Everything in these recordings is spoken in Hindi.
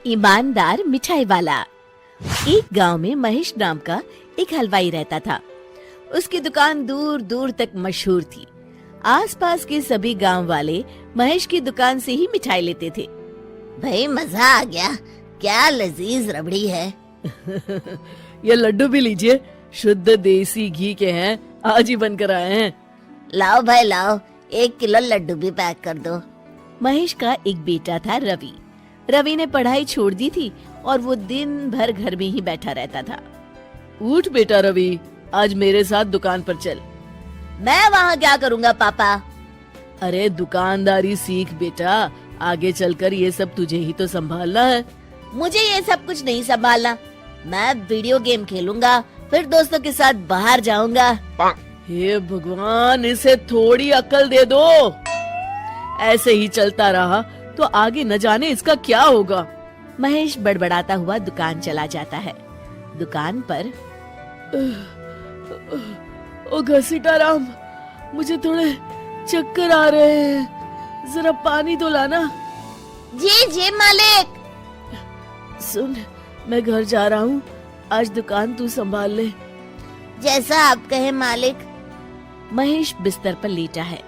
ईमानदार मिठाई वाला। एक गांव में महेश नाम का एक हलवाई रहता था। उसकी दुकान दूर दूर तक मशहूर थी। आसपास के सभी गांव वाले महेश की दुकान से ही मिठाई लेते थे। भाई मजा आ गया, क्या लजीज रबड़ी है। ये लड्डू भी लीजिए, शुद्ध देसी घी के हैं, आज ही बनकर आए हैं। लाओ भाई लाओ, 1 किलो लड्डू भी पैक कर दो। महेश का एक बेटा था रवि। रवि ने पढ़ाई छोड़ दी थी और वो दिन भर घर में ही बैठा रहता था। उठ बेटा रवि, आज मेरे साथ दुकान पर चल। मैं वहाँ क्या करूँगा पापा? अरे दुकानदारी सीख बेटा, आगे चलकर ये सब तुझे ही तो संभालना है। मुझे ये सब कुछ नहीं संभालना। मैं वीडियो गेम खेलूंगा, फिर दोस्तों के साथ बाहर जाऊंगा। हे भगवान, इसे थोड़ी अक्ल दे दो। ऐसे ही चलता रहा तो आगे न जाने इसका क्या होगा। महेश बड़बड़ाता हुआ दुकान चला जाता है। दुकान पर ओ घसीटाराम, मुझे थोड़े चक्कर आ रहे हैं, जरा पानी तो लाना। जी जी मालिक। सुन, मैं घर जा रहा हूँ, आज दुकान तू संभाल ले। जैसा आप कहे मालिक। महेश बिस्तर पर लेटा है।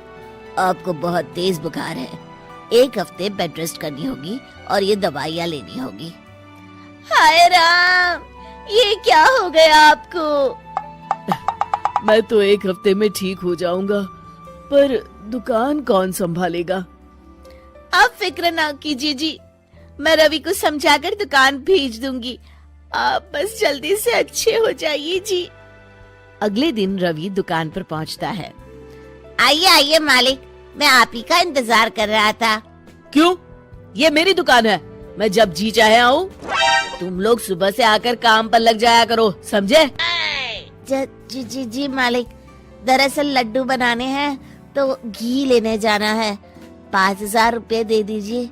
आपको बहुत तेज बुखार है, 1 हफ्ते बेड रेस्ट करनी होगी और ये दवाइयाँ लेनी होगी। हाय राम, ये क्या हो गया आपको? मैं तो 1 हफ्ते में ठीक हो जाऊंगा, पर दुकान कौन संभालेगा? आप फिक्र ना कीजिए जी, मैं रवि को समझाकर दुकान भेज दूंगी। आप बस जल्दी से अच्छे हो जाइए जी। अगले दिन रवि दुकान पर पहुंचता है। आइए आइए मालिक, मैं आप ही का इंतजार कर रहा था। क्यों? ये मेरी दुकान है, मैं जब जी चाहे आऊँ। तुम लोग सुबह से आकर काम पर लग जाया करो, समझे? जी जी जी मालिक, दरअसल लड्डू बनाने हैं तो घी लेने जाना है, 5000 रुपए दे दीजिए।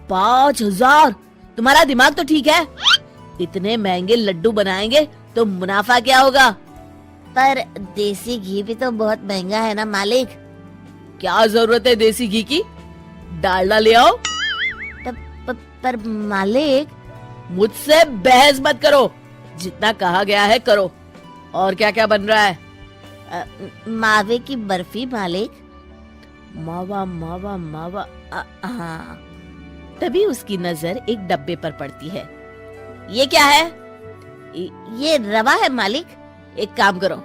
5000? तुम्हारा दिमाग तो ठीक है? इतने महंगे लड्डू बनाएंगे तो मुनाफा क्या होगा? पर देसी घी भी तो बहुत महंगा है ना मालिक। क्या जरूरत है देसी घी की? डालडा ले आओ। पर मालिक। मुझसे बहस मत करो, जितना कहा गया है करो। और क्या क्या बन रहा है? मावे की बर्फी मालिक। मावा मावा मावा, हाँ। तभी उसकी नजर एक डब्बे पर पड़ती है। ये क्या है? ये रवा है मालिक। एक काम करो,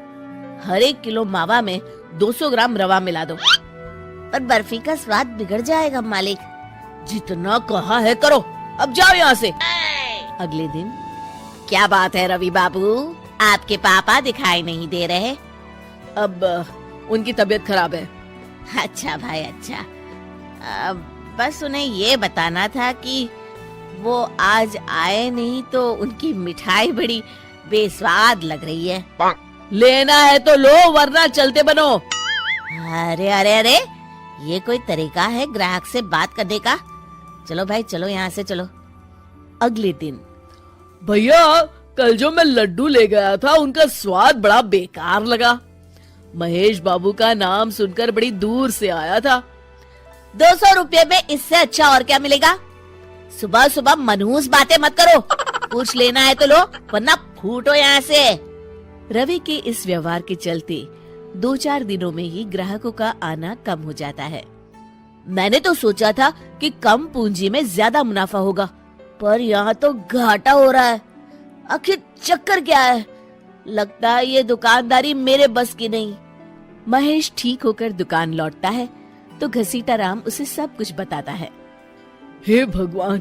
हर 1 किलो मावा में 200 ग्राम रवा मिला दो। पर बर्फी का स्वाद बिगड़ जाएगा मालिक। जितना कहा है करो, अब जाओ यहाँ से। अगले दिन। क्या बात है रवि बाबू, आपके पापा दिखाई नहीं दे रहे? अब उनकी तबीयत खराब है। अच्छा भाई अच्छा। बस उन्हें ये बताना था कि वो आज आए नहीं तो उनकी मिठाई बड़ी बेस्वाद लग रही है। लेना है तो लो, वरना चलते बनो। अरे अरे अरे, ये कोई तरीका है ग्राहक से बात करने का? चलो भाई चलो, यहाँ से चलो। अगले दिन। भैया, कल जो मैं लड्डू ले गया था उनका स्वाद बड़ा बेकार लगा। महेश बाबू का नाम सुनकर बड़ी दूर से आया था। 200 रुपए में इससे अच्छा और क्या मिलेगा? सुबह सुबह मनहूस बातें मत करो। कुछ लेना है तो लो, वरना फूटो यहाँ से। रवि के इस व्यवहार के चलते 2-4 दिनों में ही ग्राहकों का आना कम हो जाता है। मैंने तो सोचा था कि कम पूंजी में ज्यादा मुनाफा होगा, पर यहाँ तो घाटा हो रहा है। आखिर चक्कर क्या है? लगता है ये दुकानदारी मेरे बस की नहीं। महेश ठीक होकर दुकान लौटता है तो घसीटाराम उसे सब कुछ बताता है। हे भगवान,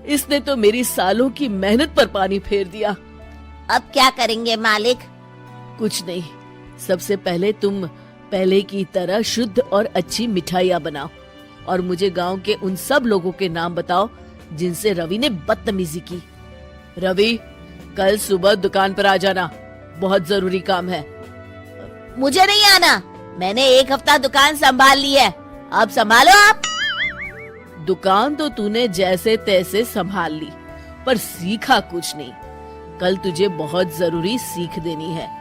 इसने तो मेरी सालों की मेहनत पर पानी फेर दिया। अब क्या करेंगे मालिक? कुछ नहीं, सबसे पहले तुम पहले की तरह शुद्ध और अच्छी मिठाइयाँ बनाओ और मुझे गांव के उन सब लोगों के नाम बताओ जिनसे रवि ने बदतमीजी की। रवि, कल सुबह दुकान पर आ जाना, बहुत जरूरी काम है। मुझे नहीं आना, मैंने 1 हफ्ता दुकान संभाल ली है, अब संभालो आप। दुकान तो तूने जैसे तैसे संभाल ली, पर सीखा कुछ नहीं। कल तुझे बहुत जरूरी सीख देनी है।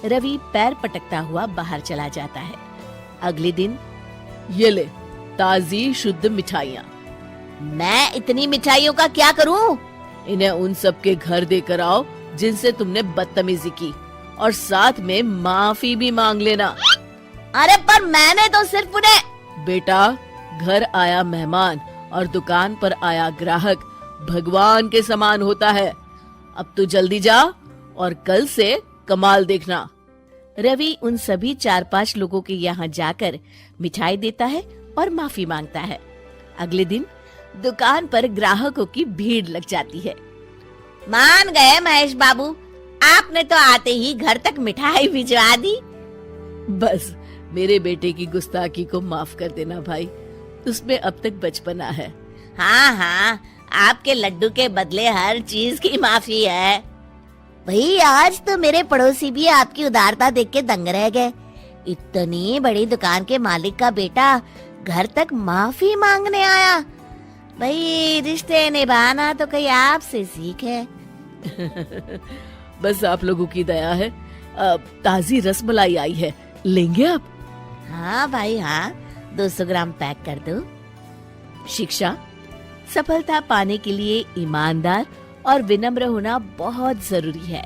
रवि पैर पटकता हुआ बाहर चला जाता है। अगले दिन। ये ले ताजी शुद्ध मिठाइयाँ। मैं इतनी मिठाइयों का क्या करूं? इन्हें उन सब के घर देकर आओ जिनसे तुमने बदतमीजी की, और साथ में माफी भी मांग लेना। अरे पर मैंने तो सिर्फ उन्हें। बेटा, घर आया मेहमान और दुकान पर आया ग्राहक भगवान के समान होता है। अब तू जल्दी जा और कल से कमाल देखना। रवि उन सभी 4-5 लोगों के यहाँ जाकर मिठाई देता है और माफी मांगता है। अगले दिन दुकान पर ग्राहकों की भीड़ लग जाती है। मान गए महेश बाबू, आपने तो आते ही घर तक मिठाई भिजवा दी। बस मेरे बेटे की गुस्ताखी को माफ कर देना भाई, उसमें अब तक बचपना है। हाँ हाँ, आपके लड्डू के बदले हर चीज की माफी है। भाई आज तो मेरे पड़ोसी भी आपकी उदारता देख के दंग रह गए। इतनी बड़ी दुकान के मालिक का बेटा घर तक माफी मांगने आया। भाई रिश्ते निभाना तो कहीं आपसे सीखे। बस आप लोगों की दया है। ताजी रसमलाई आई है, लेंगे आप? हाँ भाई हाँ, 200 ग्राम पैक कर दो। शिक्षा, सफलता पाने के लिए ईमानदार और विनम्र होना बहुत जरूरी है।